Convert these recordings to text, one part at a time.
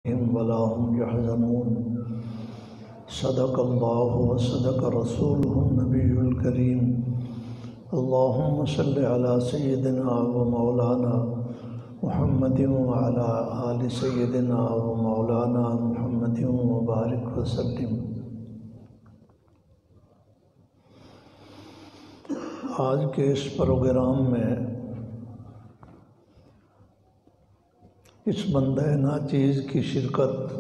ولا هم يحزنون صدق الله وصدق رسوله النبي الكريم اللهم صل على سيدنا ومولانا محمد وعلى آل سيدنا ومولانا محمد وبارك وسلم۔ آج کے اس پروگرام میں اس بندہ ناچیز کی شرکت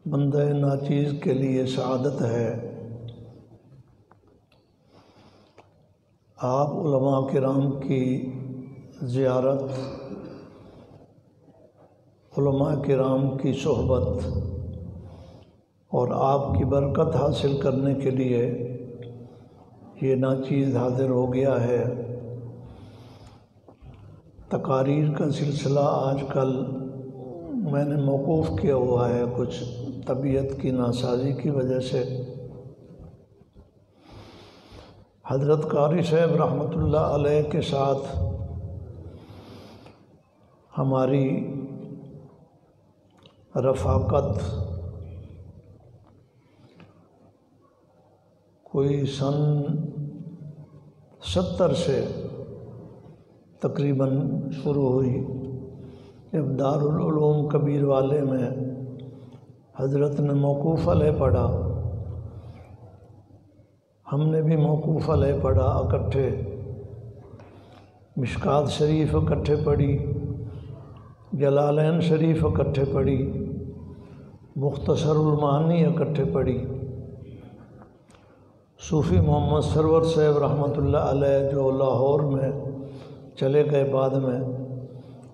بندہ ناچیز کے لیے سعادت ہے۔ آپ علماء کرام کی زیارت، علماء کرام کی صحبت اور آپ کی برکت حاصل کرنے کے لیے یہ ناچیز حاضر ہو گیا ہے۔ تقاریر کا سلسلہ آج کل میں نے موقوف کیا ہوا ہے کچھ طبیعت کی ناسازی کی وجہ سے۔ حضرت قاری صاحب رحمۃ اللہ علیہ کے ساتھ ہماری رفاقت کوئی سن 70 سے تقریباً شروع ہوئی، جب دارالعلوم کبیر والے میں حضرت نے موقوف علیہ پڑھا، ہم نے بھی موقوف علیہ پڑھا اکٹھے، مشکات شریف اکٹھے پڑھی، جلالین شریف اکٹھے پڑھی، مختصر المعانی اکٹھے پڑھی۔ صوفی محمد سرور صاحب رحمۃ اللہ علیہ جو لاہور میں چلے گئے، بعد میں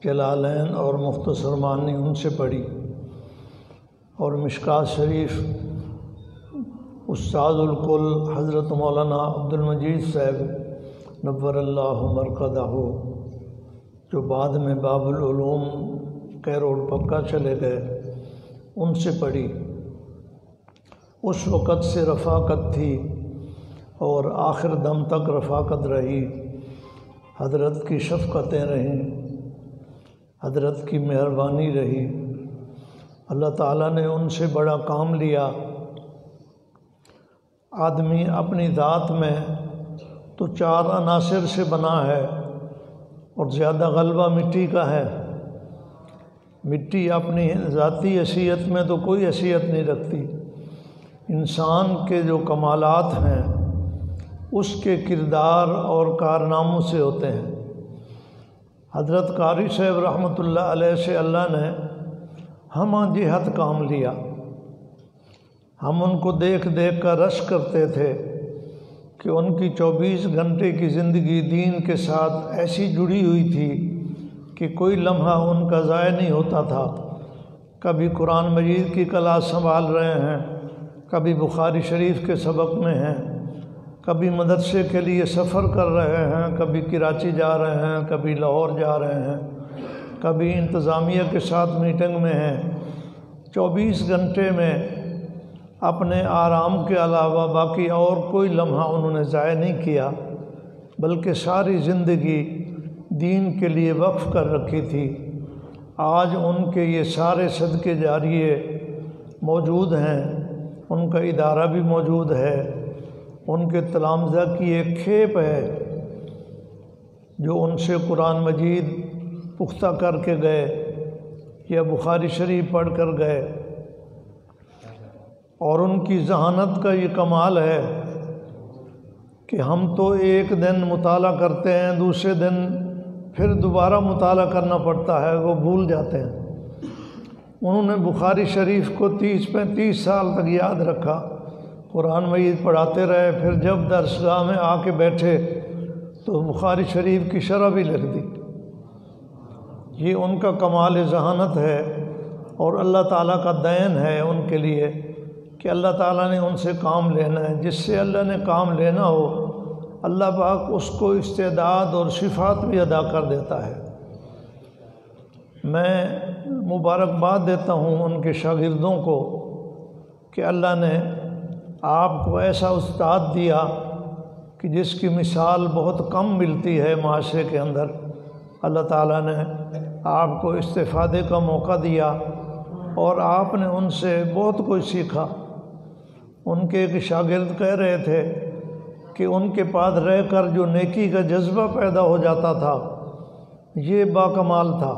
جلالین اور مختصر معنی ان سے پڑھی، اور مشکات شریف استاد الکل حضرت مولانا عبد المجید صاحب نور اللہ مرقدہ جو بعد میں باب العلوم کیروڑ پکا چلے گئے، ان سے پڑھی۔ اس وقت سے رفاقت تھی اور آخر دم تک رفاقت رہی۔ حضرت کی شفقتیں رہیں، حضرت کی مہربانی رہی۔ اللہ تعالیٰ نے ان سے بڑا کام لیا۔ آدمی اپنی ذات میں تو 4 عناصر سے بنا ہے اور زیادہ غلبہ مٹی کا ہے۔ مٹی اپنی ذاتی حیثیت میں تو کوئی حیثیت نہیں رکھتی، انسان کے جو کمالات ہیں اس کے کردار اور کارناموں سے ہوتے ہیں۔ حضرت قاری صاحب رحمۃ اللہ علیہ سے اللہ نے ہمہ جہت کام لیا۔ ہم ان کو دیکھ دیکھ کر رشک کرتے تھے کہ ان کی 24 گھنٹے کی زندگی دین کے ساتھ ایسی جڑی ہوئی تھی کہ کوئی لمحہ ان کا ضائع نہیں ہوتا تھا۔ کبھی قرآن مجید کی کلاس سنبھال رہے ہیں، کبھی بخاری شریف کے سبق میں ہیں، کبھی مدرسے کے لیے سفر کر رہے ہیں، کبھی کراچی جا رہے ہیں، کبھی لاہور جا رہے ہیں، کبھی انتظامیہ کے ساتھ میٹنگ میں ہیں۔ 24 گھنٹے میں اپنے آرام کے علاوہ باقی اور کوئی لمحہ انہوں نے ضائع نہیں کیا، بلکہ ساری زندگی دین کے لیے وقف کر رکھی تھی۔ آج ان کے یہ سارے صدقے جاریے موجود ہیں، ان کا ادارہ بھی موجود ہے، ان کے تلامذہ کی ایک کھیپ ہے جو ان سے قرآن مجید پختہ کر کے گئے یا بخاری شریف پڑھ کر گئے، اور ان کی ذہانت کا یہ کمال ہے کہ ہم تو ایک دن مطالعہ کرتے ہیں، دوسرے دن پھر دوبارہ مطالعہ کرنا پڑتا ہے، وہ بھول جاتے ہیں۔ انہوں نے بخاری شریف کو 30-35 سال تک یاد رکھا، قرآن مجید پڑھاتے رہے، پھر جب درسگاہ میں آ کے بیٹھے تو بخاری شریف کی شرح بھی لکھ دی۔ یہ ان کا کمال ذہانت ہے، اور اللہ تعالیٰ کا دین ہے ان کے لیے کہ اللہ تعالیٰ نے ان سے کام لینا ہے۔ جس سے اللہ نے کام لینا ہو، اللہ پاک اس کو استعداد اور صفات بھی عطا کر دیتا ہے۔ میں مبارکباد دیتا ہوں ان کے شاگردوں کو کہ اللہ نے آپ کو ایسا استاد دیا کہ جس کی مثال بہت کم ملتی ہے معاشرے کے اندر۔ اللہ تعالیٰ نے آپ کو استفادے کا موقع دیا اور آپ نے ان سے بہت کچھ سیکھا۔ ان کے ایک شاگرد کہہ رہے تھے کہ ان کے پاس رہ کر جو نیکی کا جذبہ پیدا ہو جاتا تھا یہ باکمال تھا،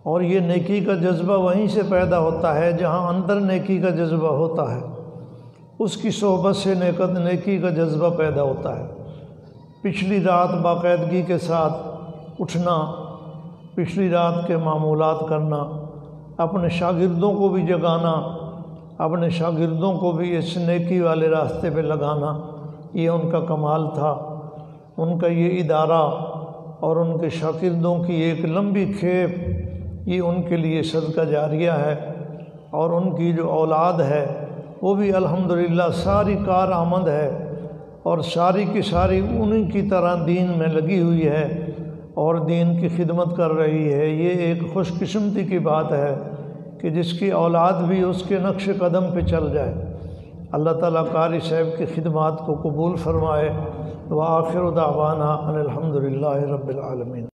اور یہ نیکی کا جذبہ وہیں سے پیدا ہوتا ہے جہاں اندر نیکی کا جذبہ ہوتا ہے، اس کی صحبت سے نیکی کا جذبہ پیدا ہوتا ہے۔ پچھلی رات باقاعدگی کے ساتھ اٹھنا، پچھلی رات کے معمولات کرنا، اپنے شاگردوں کو بھی جگانا، اپنے شاگردوں کو بھی اس نیکی والے راستے پہ لگانا، یہ ان کا کمال تھا۔ ان کا یہ ادارہ اور ان کے شاگردوں کی ایک لمبی کھیپ یہ ان کے لیے صدقہ جاریہ ہے، اور ان کی جو اولاد ہے وہ بھی الحمدللہ ساری کارآمد ہے اور ساری کی ساری انہی کی طرح دین میں لگی ہوئی ہے اور دین کی خدمت کر رہی ہے۔ یہ ایک خوش قسمتی کی بات ہے کہ جس کی اولاد بھی اس کے نقش قدم پہ چل جائے۔ اللہ تعالیٰ قاری صاحب کی خدمات کو قبول فرمائے۔ وآخر دعوانا ان الحمدللہ رب العالمین۔